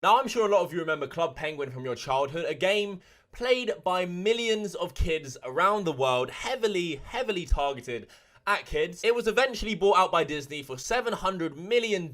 Now, I'm sure a lot of you remember Club Penguin from your childhood, a game played by millions of kids around the world, heavily targeted at kids. It was eventually bought out by Disney for $700 million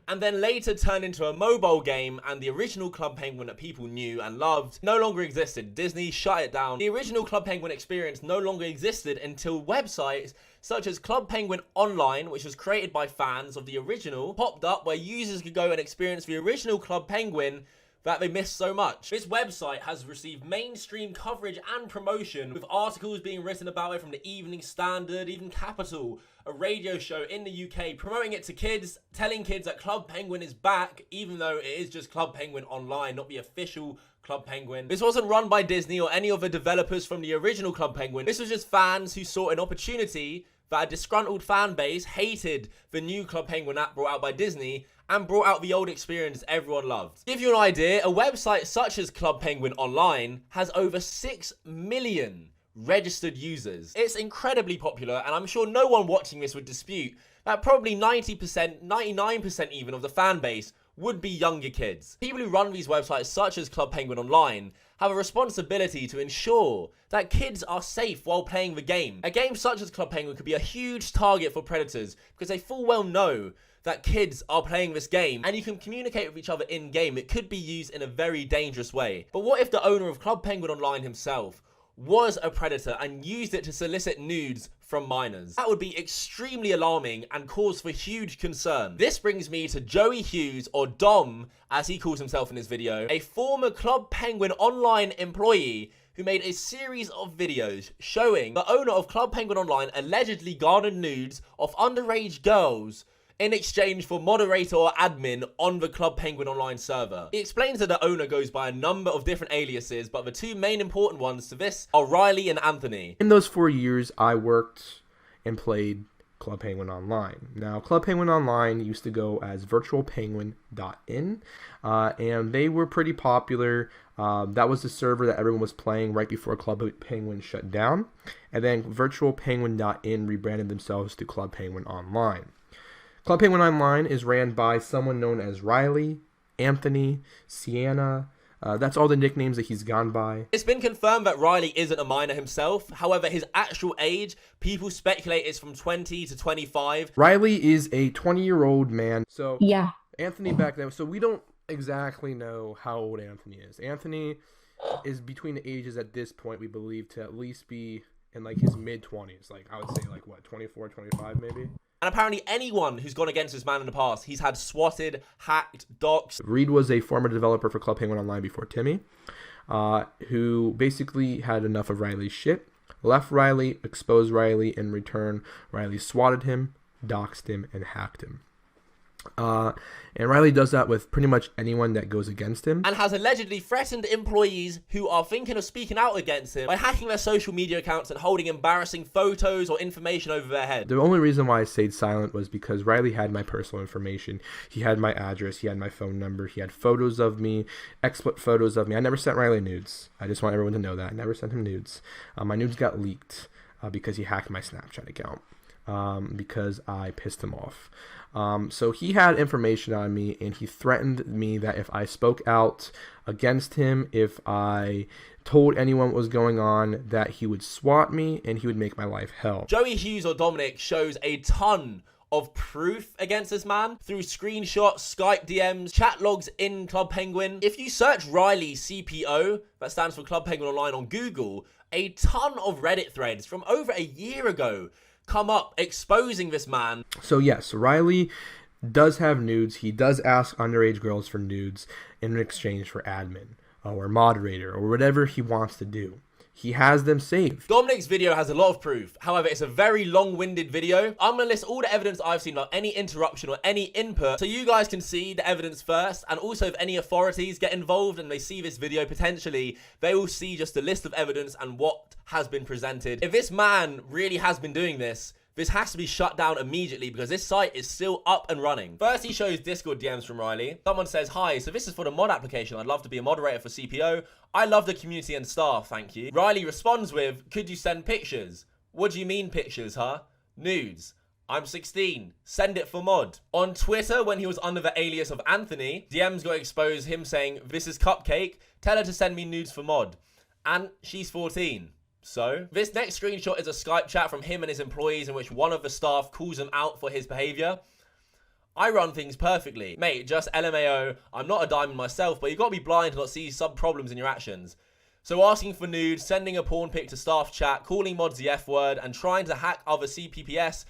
and then later turned into a mobile game, and the original Club Penguin that people knew and loved no longer existed. Disney shut it down. The original Club Penguin experience no longer existed until websites such as Club Penguin Online, which was created by fans of the original, popped up where users could go and experience the original Club Penguin that they missed so much. This website has received mainstream coverage and promotion, with articles being written about it from the Evening Standard, even Capital, a radio show in the UK, promoting it to kids, telling kids that Club Penguin is back, even though it is just Club Penguin Online, not the official Club Penguin. This wasn't run by Disney or any of the developers from the original Club Penguin. This was just fans who saw an opportunity that a disgruntled fan base hated the new Club Penguin app brought out by Disney and brought out the old experience everyone loved. To give you an idea, a website such as Club Penguin Online has over 6 million registered users. It's incredibly popular, and I'm sure no one watching this would dispute that probably 90%, 99% even of the fan base would be younger kids. People who run these websites such as Club Penguin Online have a responsibility to ensure that kids are safe while playing the game. A game such as Club Penguin could be a huge target for predators because they full well know that kids are playing this game and you can communicate with each other in game. It could be used in a very dangerous way. But what if the owner of Club Penguin Online himself was a predator and used it to solicit nudes from minors? That would be extremely alarming and cause for huge concern. This brings me to Joey Hughes, or Dom as he calls himself in his video, a former Club Penguin Online employee who made a series of videos showing the owner of Club Penguin Online allegedly garnered nudes of underage girls in exchange for moderator or admin on the Club Penguin Online server. He explains that the owner goes by a number of different aliases, but the two main important ones to this are Riley and Anthony. In those 4 years, I worked and played Club Penguin Online. Now, Club Penguin Online used to go as virtualpenguin.in, and they were pretty popular. That was the server that everyone was playing right before Club Penguin shut down, and then virtualpenguin.in rebranded themselves to Club Penguin Online. Club Penguin Online is ran by someone known as Riley, Anthony, Sienna. That's all the nicknames that he's gone by. It's been confirmed that Riley isn't a minor himself. However, his actual age, people speculate is from 20 to 25. Riley is a 20-year-old man. So Yeah. Anthony back then. So we don't exactly know how old Anthony is. Anthony is between the ages at this point, we believe, to at least be in like his mid-20s. Like I would say like what, 24, 25 maybe? And apparently anyone who's gone against this man in the past, he's had swatted, hacked, doxed. Reed was a former developer for Club Penguin Online before Timmy, who basically had enough of Riley's shit, left Riley, exposed Riley. In return, Riley swatted him, doxed him, and hacked him. And Riley does that with pretty much anyone that goes against him. And has allegedly threatened employees who are thinking of speaking out against him by hacking their social media accounts and holding embarrassing photos or information over their head. The only reason why I stayed silent was because Riley had my personal information. He had my address, he had my phone number, he had photos of me, explicit photos of me. I never sent Riley nudes. I just want everyone to know that. I never sent him nudes. My nudes got leaked because he hacked my Snapchat account. Because I pissed him off. So he had information on me, and he threatened me that if I spoke out against him, if I told anyone what was going on, that he would swat me and he would make my life hell. Joey Hughes, or Dominic, shows a ton of proof against this man through screenshots, Skype DMs, chat logs in Club Penguin. If you search Riley CPO, that stands for Club Penguin Online, on Google, a ton of Reddit threads from over a year ago come up exposing this man. So yes, Riley does have nudes. He does ask underage girls for nudes in exchange for admin or moderator or whatever he wants to do. He has them saved. Dominic's video has a lot of proof. However, it's a very long-winded video. I'm going to list all the evidence I've seen, without any interruption or any input, so you guys can see the evidence first. And also, if any authorities get involved and they see this video, potentially, they will see just a list of evidence and what has been presented. If this man really has been doing this, this has to be shut down immediately because this site is still up and running. First, he shows Discord DMs from Riley. Someone says, "Hi, so this is for the mod application. I'd love to be a moderator for CPO. I love the community and staff, thank you." Riley responds with, "Could you send pictures?" "What do you mean pictures, huh?" "Nudes." I'm 16. Send it for mod. On Twitter, when he was under the alias of Anthony, DMs got exposed him saying, this is Cupcake. Tell her to send me nudes for mod. And she's 14. So, this next screenshot is a Skype chat from him and his employees in which one of the staff calls him out for his behavior. I run things perfectly. Mate, just LMAO, I'm not a diamond myself, but you gotta be blind to not see some problems in your actions. So asking for nudes, sending a porn pic to staff chat, calling mods the F word, and trying to hack other CPPS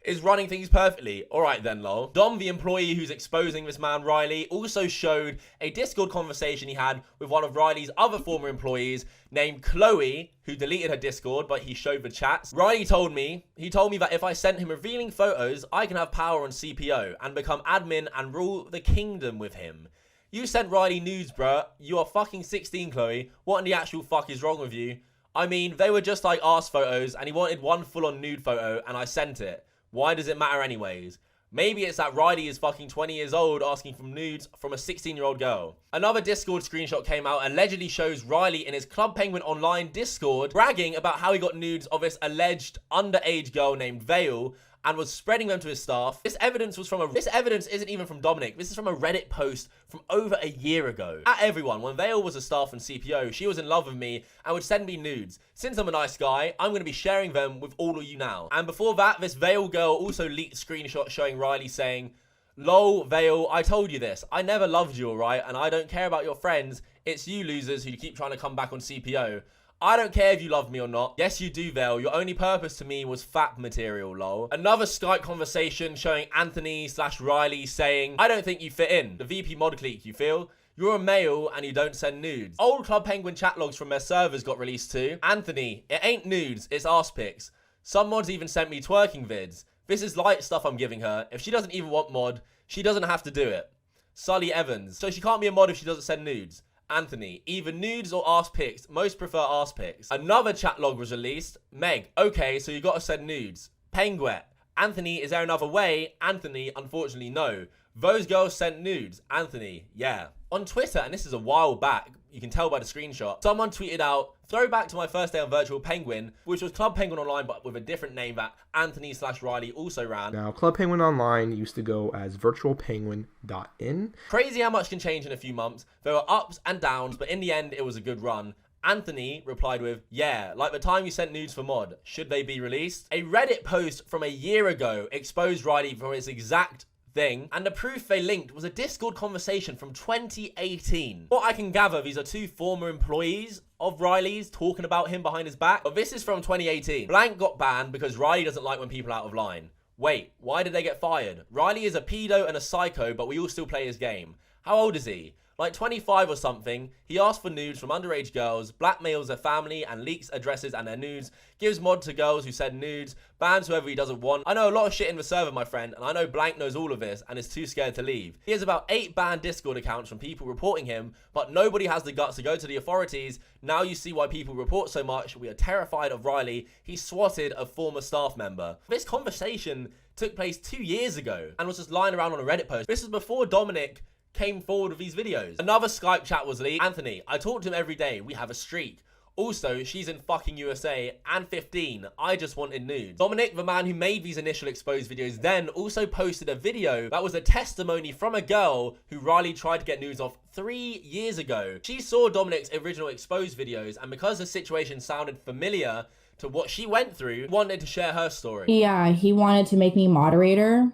is running things perfectly. Alright then, lol. Dom, the employee who's exposing this man Riley, also showed a Discord conversation he had with one of Riley's other former employees named Chloe, who deleted her Discord, but he showed the chats. Riley told me that if I sent him revealing photos, I can have power on CPO and become admin and rule the kingdom with him. You sent Riley nudes, bruh. You are fucking 16, Chloe. What in the actual fuck is wrong with you? I mean, they were just like arse photos, and he wanted one full-on nude photo, and I sent it. Why does it matter anyways? Maybe it's that Riley is fucking 20 years old asking for nudes from a 16-year-old girl. Another Discord screenshot came out allegedly shows Riley in his Club Penguin Online Discord bragging about how he got nudes of this alleged underage girl named Vale and was spreading them to his staff. This evidence isn't even from Dominic. This is from a Reddit post from over a year ago. At everyone, when Vale was a staff in CPO, she was in love with me and would send me nudes. Since I'm a nice guy, I'm going to be sharing them with all of you now. And before that, this Vale girl also leaked screenshots showing Riley saying, "Lol, Vale, I told you this. I never loved you, alright? And I don't care about your friends. It's you losers who keep trying to come back on CPO. I don't care if you love me or not. Yes, you do, Vale. Your only purpose to me was fat material, lol." Another Skype conversation showing Anthony/Riley saying, "I don't think you fit in. The VP mod clique, you feel? You're a male and you don't send nudes." Old Club Penguin chat logs from their servers got released too. Anthony, it ain't nudes, it's arse pics. Some mods even sent me twerking vids. This is light stuff I'm giving her. If she doesn't even want mod, she doesn't have to do it. Sully Evans, so she can't be a mod if she doesn't send nudes. Anthony, either nudes or arse pics. Most prefer arse pics. Another chat log was released. Meg, okay, so you gotta send nudes. Penguet, Anthony, is there another way? Anthony, unfortunately, no. Those girls sent nudes. Anthony, yeah. On Twitter, and this is a while back, you can tell by the screenshot, someone tweeted out, "Throwback to my first day on Virtual Penguin," which was Club Penguin Online, but with a different name that Anthony/Riley also ran. Now, Club Penguin Online used to go as virtualpenguin.in. Crazy how much can change in a few months. There were ups and downs, but in the end, it was a good run. Anthony replied with, "Yeah, like the time you sent nudes for mod. Should they be released?" A Reddit post from a year ago exposed Riley for his exact thing, and the proof they linked was a Discord conversation from 2018. What I can gather, these are two former employees of Riley's talking about him behind his back, but this is from 2018. Blank got banned because Riley doesn't like when people are out of line. Wait, why did they get fired? Riley is a pedo and a psycho, but we all still play his game. How old is he? Like 25 or something. He asks for nudes from underage girls, blackmails their family and leaks addresses and their nudes, gives mod to girls who send nudes, bans whoever he doesn't want. I know a lot of shit in the server, my friend, and I know Blank knows all of this and is too scared to leave. He has about 8 banned Discord accounts from people reporting him, but nobody has the guts to go to the authorities. Now you see why people report so much. We are terrified of Riley. He swatted a former staff member. This conversation took place 2 years ago and was just lying around on a Reddit post. This was before Dominic came forward with these videos. Another Skype chat was leaked. Anthony, I talk to him every day. We have a streak. Also, she's in fucking USA and 15. I just wanted nudes. Dominic, the man who made these initial exposed videos, then also posted a video that was a testimony from a girl who Riley tried to get nudes of 3 years ago. She saw Dominic's original exposed videos, and because the situation sounded familiar to what she went through, wanted to share her story. Yeah, he wanted to make me moderator.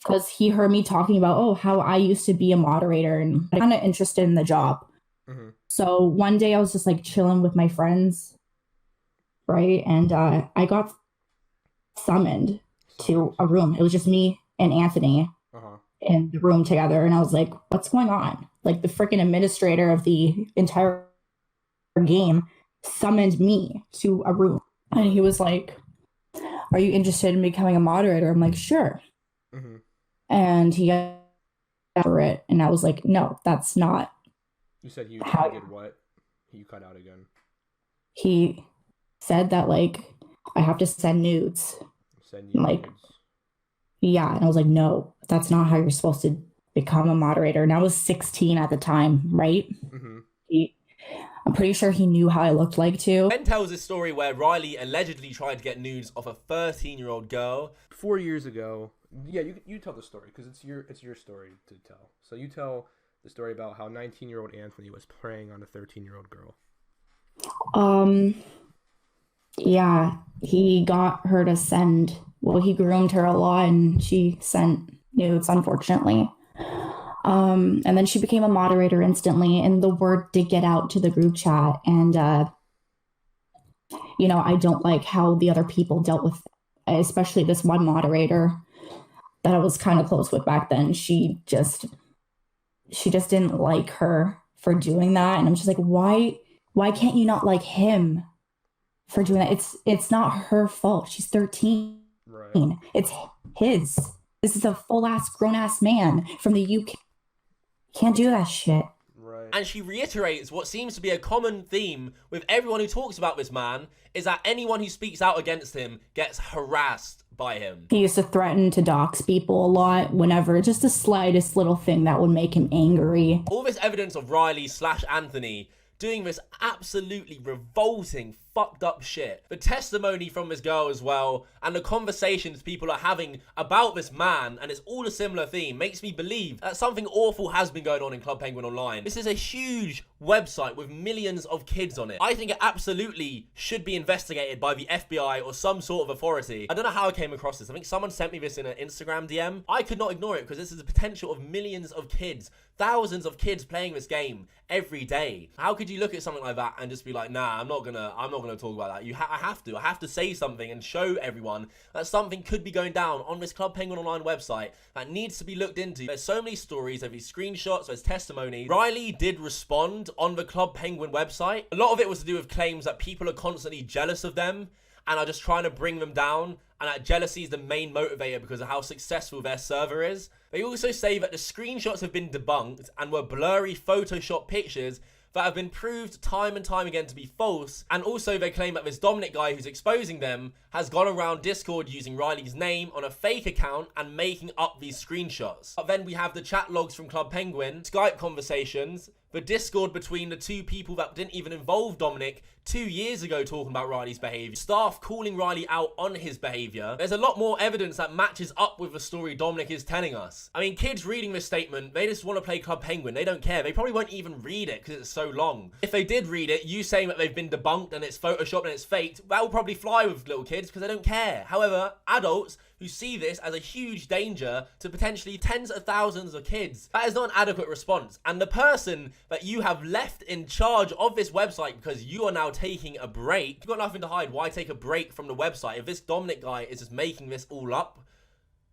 Because he heard me talking about, oh, how I used to be a moderator and I'm kind of interested in the job. So one day I was just like chilling with my friends, right? And I got summoned to a room. It was just me and Anthony in the room together. And I was like, what's going on? Like the freaking administrator of the entire game summoned me to a room. And he was like, are you interested in becoming a moderator? I'm like, sure. And he got for it, and I was like, no, that's not. You said you did what? You cut out again. He said that, like, I have to send nudes. Send you like, nudes. Yeah, and I was like, no, that's not how you're supposed to become a moderator. And I was 16 at the time, right? I'm pretty sure he knew how I looked like too. Ben tells this story where Riley allegedly tried to get nudes off a 13-year-old girl. 4 years ago. Yeah, you tell the story because it's your story to tell. So you tell the story about how 19-year-old Anthony was preying on a 13-year-old girl. Yeah, he got her to send. Well, he groomed her a lot, and she sent nudes, unfortunately. And then she became a moderator instantly, and the word did get out to the group chat. And you know, I don't like how the other people dealt with, especially this one moderator that I was kind of close with back then. She just didn't like her for doing that, and I'm just like, why can't you not like him for doing that? It's not her fault. She's 13. Right. It's his. This is a full ass grown ass man from the UK. Can't do that shit. Right. And she reiterates what seems to be a common theme with everyone who talks about this man, is that anyone who speaks out against him gets harassed by him. He used to threaten to dox people a lot whenever just the slightest little thing that would make him angry. All this evidence of Riley/Anthony doing this absolutely revolting, fucked up shit. The testimony from this girl as well, and the conversations people are having about this man, and it's all a similar theme, makes me believe that something awful has been going on in Club Penguin Online. This is a huge website with millions of kids on it. I think it absolutely should be investigated by the FBI or some sort of authority. I don't know how I came across this. I think someone sent me this in an Instagram DM. I could not ignore it because this is the potential of millions of kids, thousands of kids playing this game every day. How could you look at something like that and just be like, nah, I'm not gonna talk about that. I have to say something and show everyone that something could be going down on this Club Penguin Online website that needs to be looked into. There's so many stories, there's screenshots, there's testimony. Riley did respond on the Club Penguin website. A lot of it was to do with claims that people are constantly jealous of them and are just trying to bring them down, and that jealousy is the main motivator because of how successful their server is. They also say that the screenshots have been debunked and were blurry Photoshop pictures that have been proved time and time again to be false. And also they claim that this Dominic guy who's exposing them has gone around Discord using Riley's name on a fake account and making up these screenshots. But then we have the chat logs from Club Penguin, Skype conversations, the Discord between the two people that didn't even involve Dominic 2 years ago talking about Riley's behavior, staff calling Riley out on his behavior. There's a lot more evidence that matches up with the story Dominic is telling us. I mean, kids reading this statement, they just want to play Club Penguin. They don't care. They probably won't even read it because it's so long. If they did read it, you saying that they've been debunked and it's photoshopped and it's faked, that will probably fly with little kids because they don't care. However, adults who see this as a huge danger to potentially tens of thousands of kids, that is not an adequate response. And the person that you have left in charge of this website because you are now taking a break, you've got nothing to hide. Why take a break from the website? If this Dominic guy is just making this all up,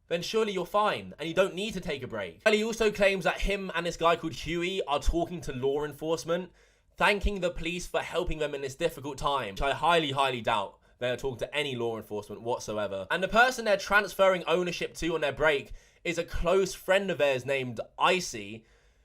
then surely you're fine and you don't need to take a break. And he also claims that him and this guy called Huey are talking to law enforcement, thanking the police for helping them in this difficult time, which I highly, highly doubt they are talking to any law enforcement whatsoever. And the person they're transferring ownership to on their break is a close friend of theirs named Icy,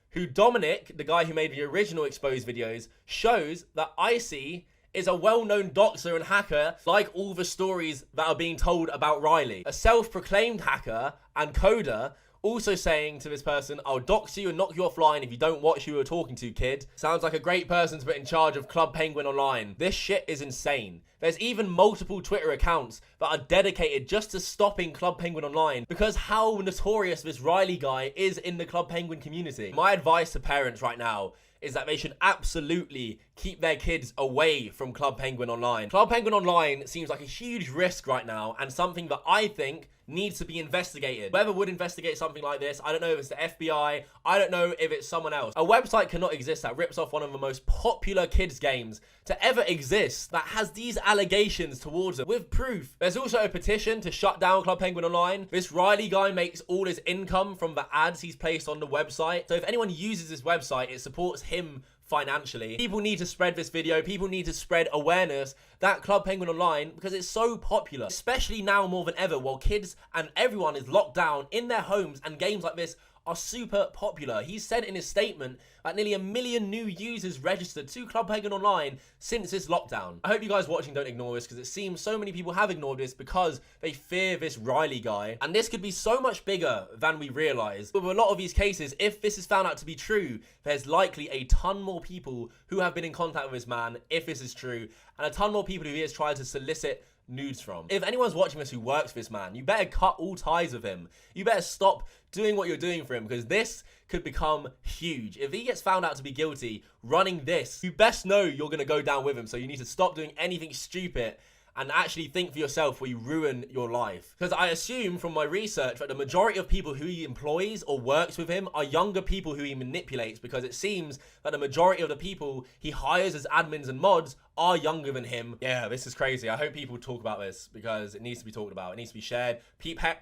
who Dominic, the guy who made the original exposed videos, shows that Icy is a well-known doxer and hacker, like all the stories that are being told about Riley. A self-proclaimed hacker and coder, also saying to this person, I'll dox you and knock you offline if you don't watch who you're talking to, kid. Sounds like a great person to put in charge of Club Penguin Online. This shit is insane. There's even multiple Twitter accounts that are dedicated just to stopping Club Penguin Online because how notorious this Riley guy is in the Club Penguin community. My advice to parents right now is that they should absolutely keep their kids away from Club Penguin Online. Club Penguin Online seems like a huge risk right now and something that I think needs to be investigated. Whoever would investigate something like this, I don't know if it's the FBI, I don't know if it's someone else. A website cannot exist that rips off one of the most popular kids games to ever exist that has these allegations towards it with proof. There's also a petition to shut down Club Penguin Online. This Riley guy makes all his income from the ads he's placed on the website. So if anyone uses this website, it supports him financially. People need to spread this video. People need to spread awareness that Club Penguin Online because it's so popular, especially now more than ever while kids and everyone is locked down in their homes and games like this are super popular. He said in his statement that nearly 1 million new users registered to Club Penguin Online since this lockdown. I hope you guys watching don't ignore this, because it seems so many people have ignored this because they fear this Riley guy. And this could be so much bigger than we realize. But with a lot of these cases, if this is found out to be true, there's likely a ton more people who have been in contact with this man, if this is true, and a ton more people who he has tried to solicit nudes from. If anyone's watching this who works for this man, you better cut all ties with him. You better stop doing what you're doing for him, because this could become huge. If he gets found out to be guilty running this, you best know you're going to go down with him. So you need to stop doing anything stupid and actually think for yourself before you ruin your life. Because I assume from my research that the majority of people who he employs or works with him are younger people who he manipulates, because it seems that the majority of the people he hires as admins and mods are younger than him. Yeah, this is crazy. I hope people talk about this, because it needs to be talked about. It needs to be shared.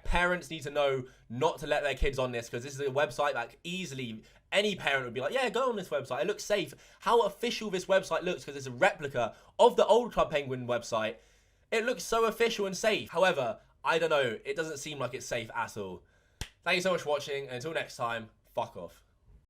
Parents need to know not to let their kids on this, because this is a website that easily any parent would be like, yeah, go on this website. It looks safe. How official this website looks, because it's a replica of the old Club Penguin website. It looks so official and safe. However, I don't know. It doesn't seem like it's safe at all. Thank you so much for watching. And until next time, fuck off.